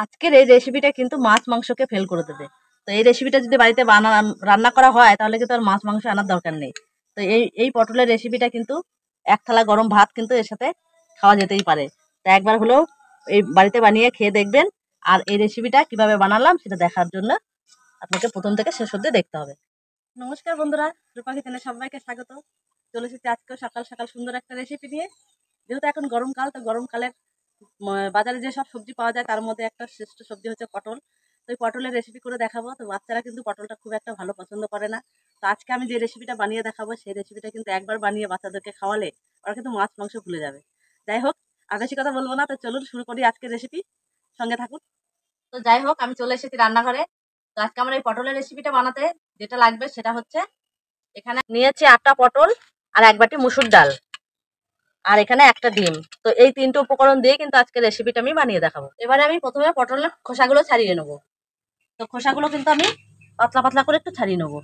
আজকের এই রেসিপিটা কিন্তু মাছ মাংসকে ফেল করে দেবে। তো এই রেসিপিটা যদি বাড়িতে রান্না করা হয় তাহলে কিন্তু আর মাছ মাংস আনার দরকার নেই। তো এই পটলের রেসিপিটা কিন্তু এক থালা গরম ভাত কিন্তু এর সাথে খাওয়া যেতেই পারে। তো একবার হলেও এই বাড়িতে বানিয়ে খেয়ে দেখবেন। আর এই রেসিপিটা কিভাবে বানালাম সেটা দেখার জন্য আপনাকে প্রথম থেকে শেষ অবধি দেখতে হবে। নমস্কার বন্ধুরা, রূপা কিচেনে সবাইকে স্বাগত। চলে এসেছি আজকেও সকাল সকাল সুন্দর একটা রেসিপি নিয়ে। যেহেতু এখন গরমকাল, তো গরমকালের বাজারে যে সব সবজি পাওয়া যায় তার মধ্যে একটা শ্রেষ্ঠ সবজি হচ্ছে পটল। তো এই পটলের রেসিপি করে দেখাবো। তো বাচ্চারা কিন্তু পটলটা খুব একটা ভালো পছন্দ করে না। তো আজকে আমি যে রেসিপিটা বানিয়ে দেখাবো সেই রেসিপিটা কিন্তু একবার বানিয়ে বাচ্চাদেরকে খাওয়ালে ওরা কিন্তু মাছ মাংস ভুলে যাবে। যাই হোক, আর বেশি কথা বলবো না, তো চলুন শুরু করি আজকের রেসিপি। সঙ্গে থাকুন। তো যাই হোক, আমি চলে এসেছি রান্নাঘরে। তো আজকে আমার এই পটলের রেসিপিটা বানাতে যেটা লাগবে সেটা হচ্ছে, এখানে নিয়েছি 8টা পটল আর 1 বাটি মুসুর ডাল, আর এখানে একটা ডিম। তো এই 3টে উপকরণ দিয়ে কিন্তু আজকে রেসিপিটা আমি বানিয়ে দেখাবো। এবারে আমি প্রথমে পটলের খোসাগুলো ছাড়িয়ে নেবো। তো খোসাগুলো কিন্তু আমি পাতলা পাতলা করে একটু ছাড়িয়ে নেবো।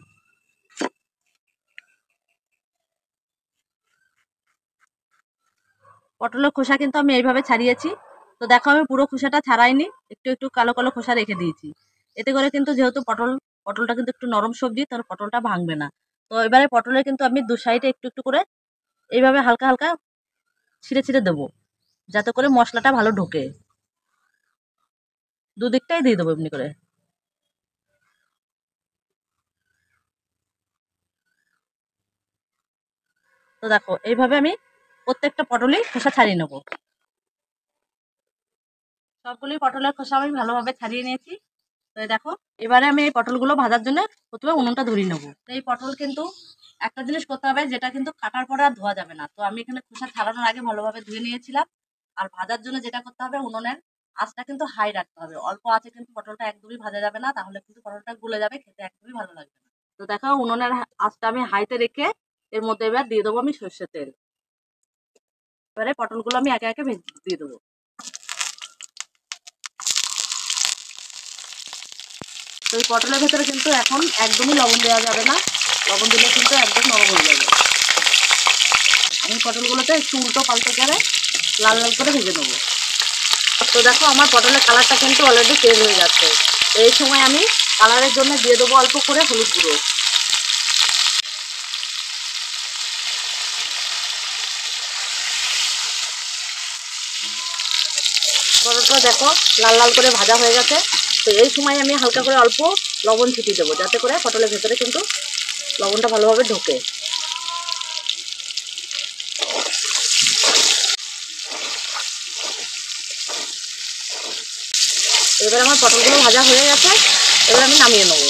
পটলের খোসা কিন্তু আমি এইভাবে ছাড়িয়েছি। তো দেখো, আমি পুরো খোসাটা ছাড়াইনি, একটু একটু কালো কালো খোসা রেখে দিয়েছি। এতে করে কিন্তু যেহেতু পটলটা কিন্তু একটু নরম সবজি, তার পটলটা ভাঙবে না। তো এবারে পটলের কিন্তু আমি দু সাইডে একটু একটু করে এইভাবে হালকা হালকা ছিঁড়ে ছিঁড়ে দেবো, যাতে করে মশলাটা ভালো ঢোকে। দুদিকটাই দিয়ে দেবো এমনি করে। তো দেখো, এইভাবে আমি প্রত্যেকটা পটলই খোসা ছাড়িয়ে নেবো। সবগুলি পটলের খোসা আমি ভালোভাবে ছাড়িয়ে নিয়েছি। তো দেখো, এবারে আমি এই পটলগুলো ভাজার জন্য প্রথমে উনুনটা ধরিয়ে নেবো। তো এই পটল কিন্তু একটা জিনিস করতে হবে, যেটা কিন্তু কাটার পরে আর ধোয়া যাবে না। তো আমি এখানে খোসা ছাড়ানোর আগে ভালোভাবে ধুয়ে নিয়েছিলাম। আর ভাজার জন্য যেটা করতে হবে, উনুনের আঁচটা কিন্তু হাই রাখতে হবে। অল্প আঁচে কিন্তু পটলটা একদমই ভাজা যাবে না, তাহলে কিন্তু পটলটা গলে যাবে, খেতে একদমই ভালো লাগবে না। তো দেখো, উনুনের আঁচটা আমি হাইতে রেখে এর মধ্যে এবার দিয়ে দেবো আমি সর্ষের তেল। এবারে পটলগুলো আমি একে একে ভেজে দিয়ে দেবো। তো এই পটলের ভেতরে কিন্তু এখন একদমই লবণ দেওয়া যাবে না। লবণ দিলে কিন্তু একদম নরম হয়ে যাবে। আমি পটলগুলোতে একটু উল্টো পাল্টো করে লাল লাল করে ভেজে নেবো। তো দেখো, আমার পটলের কালারটা কিন্তু অলরেডি চেঞ্জ হয়ে যাচ্ছে। এই সময় আমি কালারের জন্য দিয়ে দেবো অল্প করে হলুদ গুঁড়ো। পটলটা দেখো লাল লাল করে ভাজা হয়ে গেছে। তো এই সময় আমি হালকা করে অল্প লবণ ছিটিয়ে দেবো, যাতে করে পটলের ভেতরে কিন্তু লবণটা ভালোভাবে ঢোকে। এবার আমার পটলগুলো ভাজা হয়ে গেছে, এবার আমি নামিয়ে নেবো।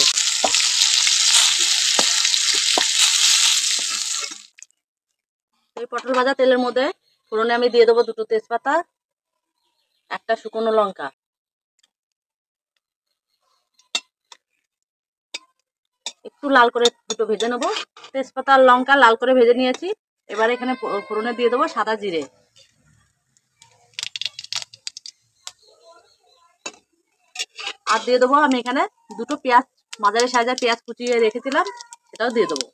এই পটল ভাজা তেলের মধ্যে ফোড়নে আমি দিয়ে দেবো 2টো তেজপাতা, একটা শুকনো লঙ্কা। একটু লাল করে দুটো ভেজে নেবো। তেজপাতা আর লঙ্কা লাল করে ভেজে নিয়েছি। এবার এখানে ফোড়নে দিয়ে দেবো সাদা জিরে। আর দিয়ে দেবো আমি এখানে 2টো পেঁয়াজ, মাঝারি সাইজের পেঁয়াজ কুচিয়ে রেখেছিলাম, এটাও দিয়ে দেবো।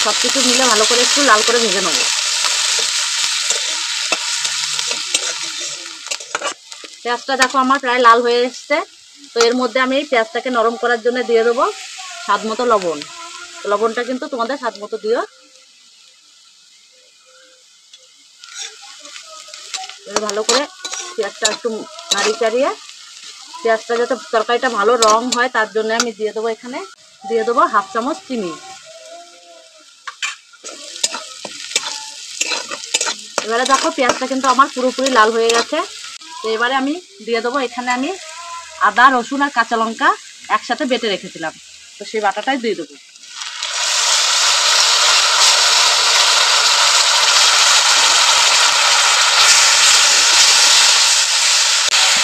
সবকিছু মিলে ভালো করে একটু লাল করে ভেজে নেবো। পেঁয়াজটা দেখো আমার প্রায় লাল হয়ে এসছে। তো এর মধ্যে আমি এই পেঁয়াজটাকে নরম করার জন্য দিয়ে দেবো স্বাদ মতো লবণ। লবণটা কিন্তু তোমাদের স্বাদ মতো দিও। ভালো করে পেঁয়াজটা একটু নাড়ি চাড়িয়ে, পেঁয়াজটা যাতে তরকারিটা ভালো রং হয় তার জন্য আমি দিয়ে দেবো এখানে দিয়ে দেবো 1/2 চামচ চিনি। এবারে দেখো, পেঁয়াজটা কিন্তু আমার পুরোপুরি লাল হয়ে গেছে। তো এবারে আমি দিয়ে দেবো এখানে আমি আদা, রসুন আর কাঁচা লঙ্কা একসাথে বেটে রেখেছিলাম, তো সেই বাটাটাই দিয়ে দেবো।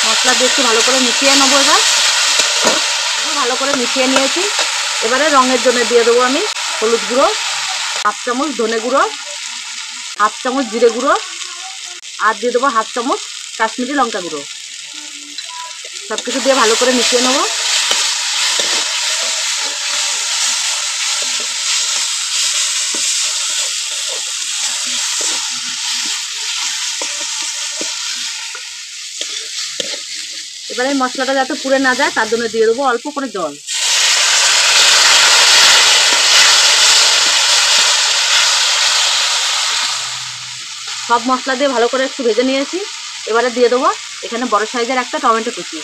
মশলা দিয়ে একটু ভালো করে মিশিয়ে নেবো। এবার ভালো করে মিশিয়ে নিয়েছি। এবারে রঙের জন্য দিয়ে দেবো আমি হলুদ গুঁড়ো, 1/2 চামচ ধনে গুঁড়ো, 1/2 চামচ জিরে গুঁড়ো, আর দিয়ে দেবো 1/2 চামচ কাশ্মীরি লঙ্কা গুঁড়ো। সব কিছু দিয়ে ভালো করে মিশিয়ে নেবো। এবারে মশলাটা যাতে পুড়ে না যায় তার জন্য দিয়ে দেবো অল্প করে জল। সব মশলা দিয়ে ভালো করে একটু ভেজে নিয়েছি। এবারে দিয়ে দেবো এখানে বড় সাইজের একটা টমেটো কুচি।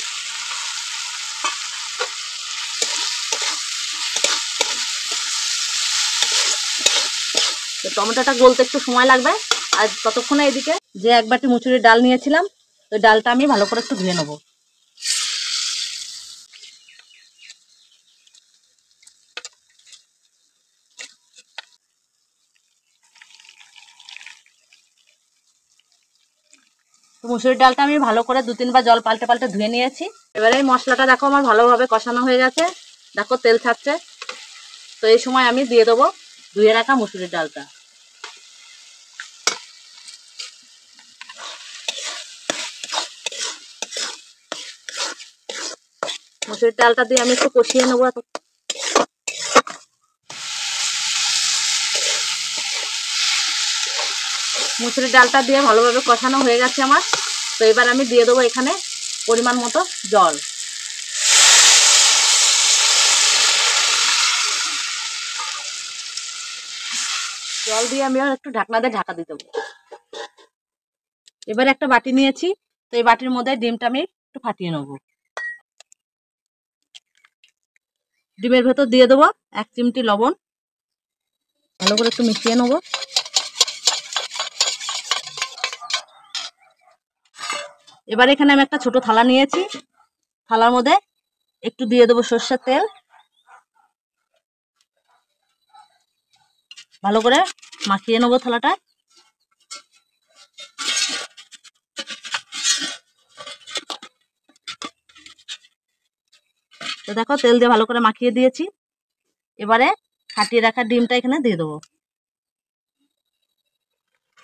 টমেটোটা গলতে একটু সময় লাগবে। আর ততক্ষণে এদিকে যে এক বাটি মুসুরির ডাল নিয়েছিলাম, ওই ডালটা আমি ভালো করে একটু ধুয়ে নেবো। তো মুসুরির ডালটা আমি ভালো করে 2-3 বার জল পাল্টে পাল্টে ধুয়ে নিয়েছি। এবারে এই মশলাটা দেখো আমার ভালোভাবে কষানো হয়ে গেছে, দেখো তেল ছাড়ছে। তো এই সময় আমি দিয়ে দেবো ধুয়ে রাখা মুসুরির ডালটা। মুসুরির ডালটা দিয়ে আমি একটু কষিয়ে নেবো। মুসুরির ডালটা দিয়ে ভালোভাবে কষানো হয়ে গেছে আমার। তো এবার আমি দিয়ে দেবো এখানে পরিমাণ মতো জল। জল দিয়ে আমি একটু ঢাকনা দিয়ে ঢাকা দিয়ে দেবো। এবার একটা বাটি নিয়েছি, তো এই বাটির মধ্যে ডিমটা আমি একটু ফাটিয়ে নেব। ডিমের ভেতর দিয়ে দেবো 1 চিমটি লবণ, ভালো করে একটু মিশিয়ে নেব। এবার এখানে আমি একটা ছোট থালা নিয়েছি, থালার মধ্যে একটু দিয়ে দেবো সর্ষের তেল। ভালো করে মাখিয়ে নেবো থালাটা। তো দেখো তেল দিয়ে ভালো করে মাখিয়ে দিয়েছি। এবারে ফাটিয়ে রাখা ডিমটা এখানে দিয়ে দেবো।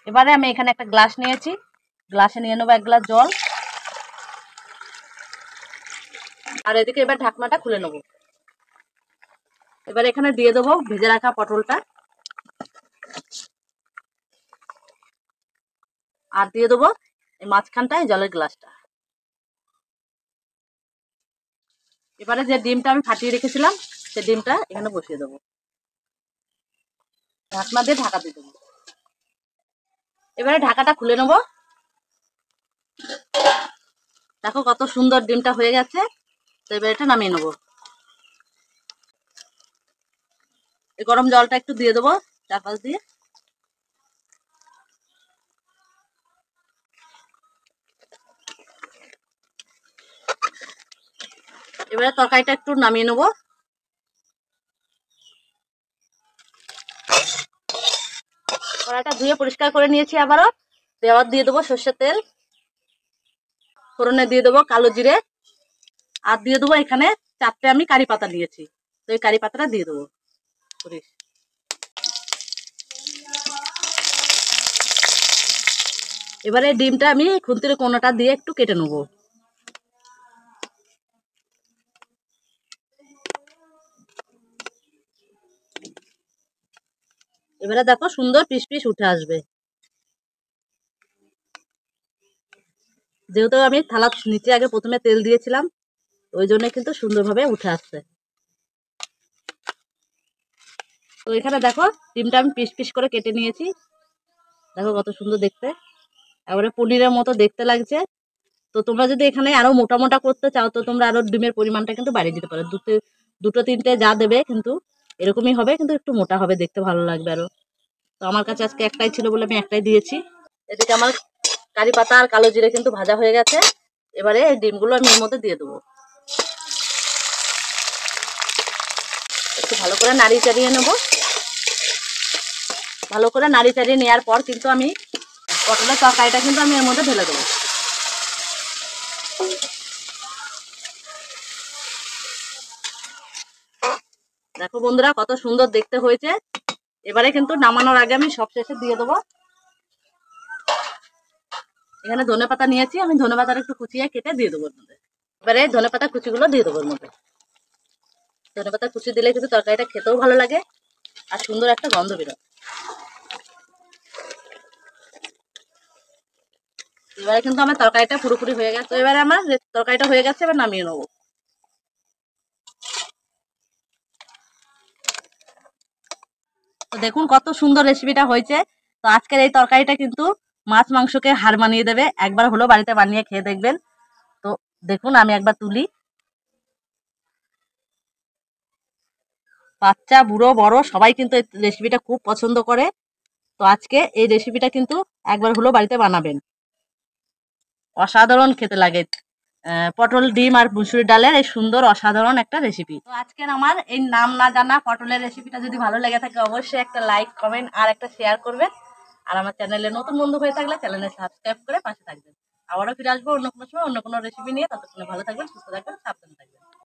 এবারে আমি এখানে একটা গ্লাস নিয়েছি, গ্লাসে নিয়ে নেবো 1 গ্লাস জল। আর এদিকে এবার ঢাকনাটা খুলে নেবো। এবার এখানে দিয়ে দেবো ভেজে রাখা পটলটা, আর দিয়ে দেবো এই মাঝখানটায় জলের গ্লাসটা। এবারে যে ডিমটা আমি ফাটিয়ে রেখেছিলাম সেই ডিমটা এখানে বসিয়ে দেবো, ঢাকনা দিয়ে ঢাকা দিয়ে দেবো। এবারে ঢাকাটা খুলে নেবো। দেখো কত সুন্দর ডিমটা হয়ে গেছে। তো এবার এটা নামিয়ে নেবো। এই গরম জলটা একটু দিয়ে দেবো চারপাশ দিয়ে। এবারে তরকারিটা একটু নামিয়ে নেবো। কড়াইটা ধুয়ে পরিষ্কার করে নিয়েছি আবারও। এবার দিয়ে দেবো সর্ষের তেল, ফোড়নে দিয়ে দেবো কালো জিরে, আর দিয়ে দেবো এখানে 4টে আমি কারি পাতা নিয়েছি, তো এই কারি পাতাটা দিয়ে দেবো। এবারে ডিমটা আমি খুন্তির কোনাটা দিয়ে একটু কেটে নেবো। এবারে দেখো সুন্দর পিস পিস উঠে আসবে। যেহেতু আমি থালার নিচে আগে প্রথমে তেল দিয়েছিলাম, ওই জন্য কিন্তু সুন্দরভাবে উঠে আসছে। তো এখানে দেখো ডিমটা আমি পিস পিস করে কেটে নিয়েছি, দেখো কত সুন্দর দেখতে, এবারে পনিরের মতো দেখতে লাগছে। তো তোমরা যদি এখানে আরো মোটা মোটা করতে চাও তো তোমরা আরো ডিমের পরিমাণটা কিন্তু বাড়িয়ে দিতে পারো। দুটো তিনটে যা দেবে কিন্তু এরকমই হবে, কিন্তু একটু মোটা হবে, দেখতে ভালো লাগবে আরো। তো আমার কাছে আজকে একটাই ছিল বলে আমি একটাই দিয়েছি। এদিকে আমার কারি পাতা আর কালো জিরে কিন্তু ভাজা হয়ে গেছে। এবারে এই ডিমগুলো আমি এর মধ্যে দিয়ে দেবো। একটু ভালো করে নাড়িয়ে চাড়িয়ে নেবো। ভালো করে নাড়িয়ে চাড়িয়ে নেওয়ার পর কিন্তু আমি পটলের তরকারিটা কিন্তু আমি এর মধ্যে ঢেলে দেবো। দেখো বন্ধুরা কত সুন্দর দেখতে হয়েছে। এবারে কিন্তু নামানোর আগে আমি সবশেষে দিয়ে দেবো এখানে ধনেপাতা নিয়েছি, আমি ধনেপাতাটা একটু কুচিয়ে কেটে দিয়ে দেবো এর মধ্যে। এবারে ধনেপাতা কুচিগুলো দিয়ে দেবো এর মধ্যে। ধনেপাতা কুচি দিলে কিন্তু তরকারিটা খেতেও ভালো লাগে আর সুন্দর একটা গন্ধ বেরোয়। এবারে কিন্তু আমার তরকারিটা পুরোপুরি হয়ে গেছে। এবারে আমার তরকারিটা হয়ে গেছে, এবার নামিয়ে নেবো। তো দেখুন কত সুন্দর রেসিপিটা হয়েছে। তো আজকের এই তরকারিটা কিন্তু মাছ মাংসকে হার মানিয়ে দেবে। একবার হলো বাড়িতে বানিয়ে খেয়ে দেখবেন। তো দেখুন আমি একবার তুলি। বাচ্চা বুড়ো বড় সবাই কিন্তু এই রেসিপিটা খুব পছন্দ করে। তো আজকে এই রেসিপিটা কিন্তু একবার হলো বাড়িতে বানাবেন। অসাধারণ খেতে লাগে। পটল ডিম আর মুসুরি ডালের এই সুন্দর অসাধারণ একটা রেসিপি। তো আজকের আমার এই নাম না জানা পটলের রেসিপিটা যদি ভালো লেগে থাকে অবশ্যই একটা লাইক কমেন্ট আর একটা শেয়ার করবেন। আর আমার চ্যানেলে নতুন বন্ধু হয়ে থাকলে চ্যানেলে সাবস্ক্রাইব করে পাশে থাকবেন। আবারও ফিরে আসবো অন্য কোনো সময় অন্য কোনো রেসিপি নিয়ে। ততক্ষণে ভালো থাকবেন, সুস্থ থাকবেন, সাবধানে থাকবেন।